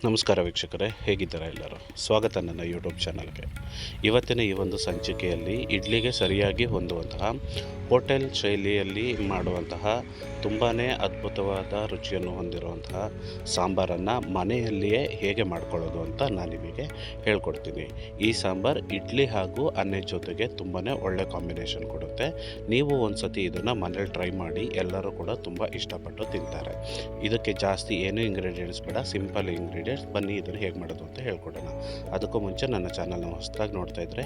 ನಮಸ್ಕಾರ ವೀಕ್ಷಕರೇ, ಹೇಗಿದ್ದೀರಾ ಎಲ್ಲರೂ? ಸ್ವಾಗತ ನನ್ನ ಯೂಟ್ಯೂಬ್ ಚಾನಲ್ಗೆ. ಇವತ್ತಿನ ಈ ಒಂದು ಸಂಚಿಕೆಯಲ್ಲಿ ಇಡ್ಲಿಗೆ ಸರಿಯಾಗಿ ಹೊಂದುವಂತಹ ಹೋಟೆಲ್ ಶೈಲಿಯಲ್ಲಿ ಮಾಡುವಂತಹ ತುಂಬಾ ಅದ್ಭುತವಾದ ರುಚಿಯನ್ನು ಹೊಂದಿರುವಂತಹ ಸಾಂಬಾರನ್ನು ಮನೆಯಲ್ಲಿಯೇ ಹೇಗೆ ಮಾಡ್ಕೊಳ್ಳೋದು ಅಂತ ನಾನು ನಿಮಗೆ ಹೇಳ್ಕೊಡ್ತೀನಿ. ಈ ಸಾಂಬಾರು ಇಡ್ಲಿ ಹಾಗೂ ಅನ್ನದ ಜೊತೆಗೆ ತುಂಬಾ ಒಳ್ಳೆ ಕಾಂಬಿನೇಷನ್ ಕೊಡುತ್ತೆ. ನೀವು ಒಂದು ಸತಿ ಇದನ್ನು ಮನೇಲಿ ಟ್ರೈ ಮಾಡಿ, ಎಲ್ಲರೂ ಕೂಡ ತುಂಬ ಇಷ್ಟಪಟ್ಟು ತಿಂತಾರೆ. ಇದಕ್ಕೆ ಜಾಸ್ತಿ ಏನೂ ಇಂಗ್ರೀಡಿಯೆಂಟ್ಸ್ ಬೇಡ, ಸಿಂಪಲ್ ಇಂಗ್ರೀಡಿಯೆಂಟ್ಸ್. ಬನ್ನಿ ಇದನ್ನು ಹೇಗೆ ಮಾಡೋದು ಅಂತ ಹೇಳ್ಕೊಡೋಣ. ಅದಕ್ಕೂ ಮುಂಚೆ ನನ್ನ ಚಾನಲ್ನ ಹೊಸದಾಗಿ ನೋಡ್ತಾ ಇದ್ದರೆ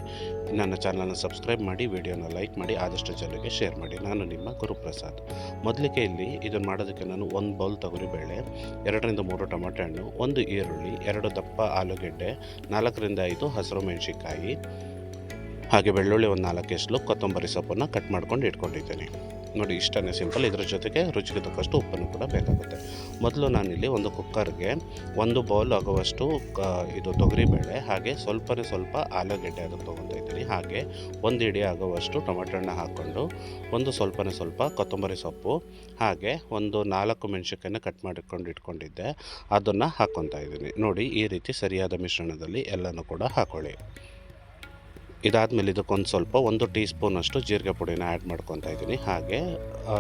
ನನ್ನ ಚಾನಲ್ನ ಸಬ್ಸ್ಕ್ರೈಬ್ ಮಾಡಿ, ವಿಡಿಯೋನ ಲೈಕ್ ಮಾಡಿ, ಆದಷ್ಟು ಜನರಿಗೆ ಶೇರ್ ಮಾಡಿ. ನಾನು ನಿಮ್ಮ ಗುರುಪ್ರಸಾದ್. ಮೊದಲಿಗೆ ಇಲ್ಲಿ ಇದನ್ನು ಮಾಡೋದಕ್ಕೆ ನಾನು 1 ಬೌಲ್ ತೊಗರಿಬೇಳೆ, 2 ರಿಂದ 3 ಟೊಮೆಟೊ ಹಣ್ಣು, 1 ಈರುಳ್ಳಿ, 2 ದಪ್ಪ ಆಲೂಗೆಡ್ಡೆ, 4 ರಿಂದ 5 ಹಸಿರು ಮೆಣಸಿನಕಾಯಿ, ಹಾಗೆ ಬೆಳ್ಳುಳ್ಳಿ 1 4 ಎಸಳು, ಕೊತ್ತಂಬರಿ ಸೊಪ್ಪನ್ನು ಕಟ್ ಮಾಡ್ಕೊಂಡು ಇಟ್ಕೊಂಡಿದ್ದೀನಿ. ನೋಡಿ, ಇಷ್ಟೇ ಸಿಂಪಲ್. ಇದರ ಜೊತೆಗೆ ರುಚಿಗೆ ತಕ್ಕಷ್ಟು ಉಪ್ಪನ್ನು ಕೂಡ ಬೇಕಾಗುತ್ತೆ. ಮೊದಲು ನಾನಿಲ್ಲಿ ಒಂದು ಕುಕ್ಕರ್ಗೆ 1 ಬೌಲ್ ಆಗುವಷ್ಟು ಇದು ತೊಗರಿಬೇಳೆ, ಹಾಗೆ ಸ್ವಲ್ಪ ಆಲೂಗೆಡ್ಡೆ ಅದನ್ನು ತೊಗೊತಾ ಇದ್ದೀನಿ. ಹಾಗೆ 1 ಇಡಿ ಆಗುವಷ್ಟು ಟೊಮೆಟೊ ಹಣ್ಣು ಹಾಕ್ಕೊಂಡು, ಸ್ವಲ್ಪ ಕೊತ್ತಂಬರಿ ಸೊಪ್ಪು, ಹಾಗೆ 4 ಮೆಣಸಿನಕಾಯಿನ ಕಟ್ ಮಾಡಿಕೊಂಡು ಇಟ್ಕೊಂಡಿದ್ದೆ, ಅದನ್ನು ಹಾಕ್ಕೊತಾ ಇದ್ದೀನಿ. ನೋಡಿ, ಈ ರೀತಿ ಸರಿಯಾದ ಮಿಶ್ರಣದಲ್ಲಿ ಎಲ್ಲನೂ ಕೂಡ ಹಾಕ್ಕೊಳ್ಳಿ. ಇದಾದಮೇಲೆ ಇದಕ್ಕೊಂದು 1 ಟೀ ಸ್ಪೂನಷ್ಟು ಜೀರಿಗೆ ಪುಡಿನ ಆ್ಯಡ್ ಮಾಡ್ಕೊತಾ ಇದ್ದೀನಿ. ಹಾಗೆ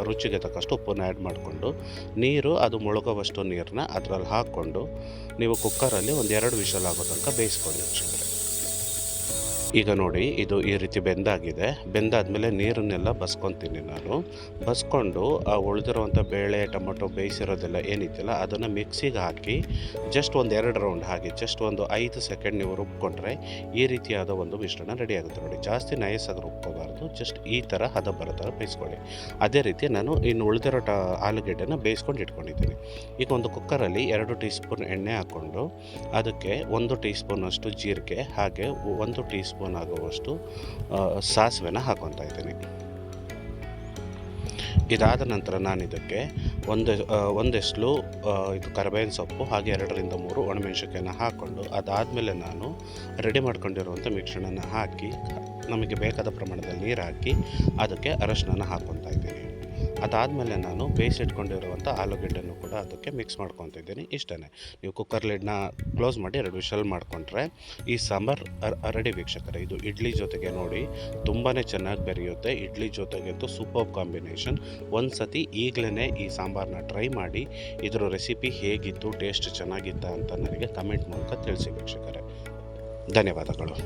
ರುಚಿಗೆ ತಕ್ಕಷ್ಟು ಉಪ್ಪನ್ನು ಆ್ಯಡ್ ಮಾಡಿಕೊಂಡು, ನೀರು ಅದು ಮುಳುಗುವಷ್ಟು ನೀರನ್ನ ಅದರಲ್ಲಿ ಹಾಕ್ಕೊಂಡು ನೀವು ಕುಕ್ಕರಲ್ಲಿ 2 ವಿಷಲ್ ಆಗೋ ತನಕ ಬೇಯಿಸ್ಕೊಳ್ಳಿ. ಈಗ ನೋಡಿ, ಇದು ಈ ರೀತಿ ಬೆಂದಾದಮೇಲೆ ನೀರನ್ನೆಲ್ಲ ಬಸ್ಕೊತೀನಿ ನಾನು. ಬಸ್ಕೊಂಡು ಆ ಉಳಿದಿರುವಂಥ ಬೇಳೆ, ಟೊಮೊಟೊ ಬೇಯಿಸಿರೋದೆಲ್ಲ ಏನಿದೆಯಲ್ಲ ಅದನ್ನು ಮಿಕ್ಸಿಗೆ ಹಾಕಿ ಜಸ್ಟ್ 2 ರೌಂಡ್ ಹಾಗೆ ಜಸ್ಟ್ 5 ಸೆಕೆಂಡ್ ನೀವು ರುಬ್ಕೊಂಡ್ರೆ ಈ ರೀತಿಯಾದ ಒಂದು ಮಿಶ್ರಣ ರೆಡಿ ಆಗುತ್ತೆ. ನೋಡಿ, ಜಾಸ್ತಿ ನಯಸ್ಸಾಗಿ ರುಬ್ಕೋಬಾರ್ದು, ಜಸ್ಟ್ ಈ ಥರ ಹದ ಬರೋ ಥರ ಬೇಯಿಸ್ಕೊಳ್ಳಿ. ಅದೇ ರೀತಿ ನಾನು ಇನ್ನು ಉಳಿದಿರೋ ಆಲೂಗೆಡ್ಡೆನ ಬೇಯಿಸ್ಕೊಂಡು ಇಟ್ಕೊಂಡಿದ್ದೀನಿ. ಈಗ ಒಂದು ಕುಕ್ಕರಲ್ಲಿ 2 ಟೀ ಸ್ಪೂನ್ ಎಣ್ಣೆ ಹಾಕ್ಕೊಂಡು ಅದಕ್ಕೆ 1 ಟೀ ಸ್ಪೂನಷ್ಟು ಜೀರಿಗೆ, ಹಾಗೆ 1 ಟೀ ಸ್ಪೂನ್ ಆಗುವಷ್ಟು ಸಾಸಿವೆನ ಹಾಕ್ಕೊತಾ ಇದ್ದೀನಿ. ಇದಾದ ನಂತರ ನಾನು ಇದಕ್ಕೆ ಒಂದೆಸಲು ಇದು ಕರಿಬೇವಿನ ಸೊಪ್ಪು, ಹಾಗೆ 2 ರಿಂದ 3 ಒಣಮೆಣಸಿನಕಾಯಿನ ಹಾಕ್ಕೊಂಡು, ಅದಾದಮೇಲೆ ನಾನು ರೆಡಿ ಮಾಡ್ಕೊಂಡಿರುವಂಥ ಮಿಶ್ರಣನ ಹಾಕಿ, ನಮಗೆ ಬೇಕಾದ ಪ್ರಮಾಣದಲ್ಲಿ ನೀರು ಹಾಕಿ ಅದಕ್ಕೆ ಅರಶಿನ ಹಾಕ್ಕೊತಾ ಇದ್ದೀನಿ. ಅದಾದಮೇಲೆ ನಾನು ಬೇಯಿಸಿಟ್ಕೊಂಡಿರುವಂಥ ಆಲೂಗೆಡ್ಡೆನೂ ಕೂಡ ಅದಕ್ಕೆ ಮಿಕ್ಸ್ ಮಾಡ್ಕೊತಿದ್ದೀನಿ. ಇಷ್ಟೇ. ನೀವು ಕುಕ್ಕರ್ ಲಿಡ್ನ ಕ್ಲೋಸ್ ಮಾಡಿ 2 ವಿಷಲ್ ಮಾಡಿಕೊಂಡ್ರೆ ಈ ಸಾಂಬಾರು ರೆಡಿ ವೀಕ್ಷಕರೇ. ಇದು ಇಡ್ಲಿ ಜೊತೆಗೆ ನೋಡಿ ತುಂಬಾ ಚೆನ್ನಾಗಿ ಬೆರೆಯುತ್ತೆ. ಇಡ್ಲಿ ಜೊತೆಗಂತೂ ಸೂಪರ್ ಕಾಂಬಿನೇಷನ್. ಒಂದು ಸತಿ ಈಗಲೇ ಈ ಸಾಂಬಾರನ್ನ ಟ್ರೈ ಮಾಡಿ, ಇದರ ರೆಸಿಪಿ ಹೇಗಿತ್ತು, ಟೇಸ್ಟ್ ಚೆನ್ನಾಗಿತ್ತಾ ಅಂತ ನನಗೆ ಕಮೆಂಟ್ ಮೂಲಕ ತಿಳಿಸಿ ವೀಕ್ಷಕರೇ. ಧನ್ಯವಾದಗಳು.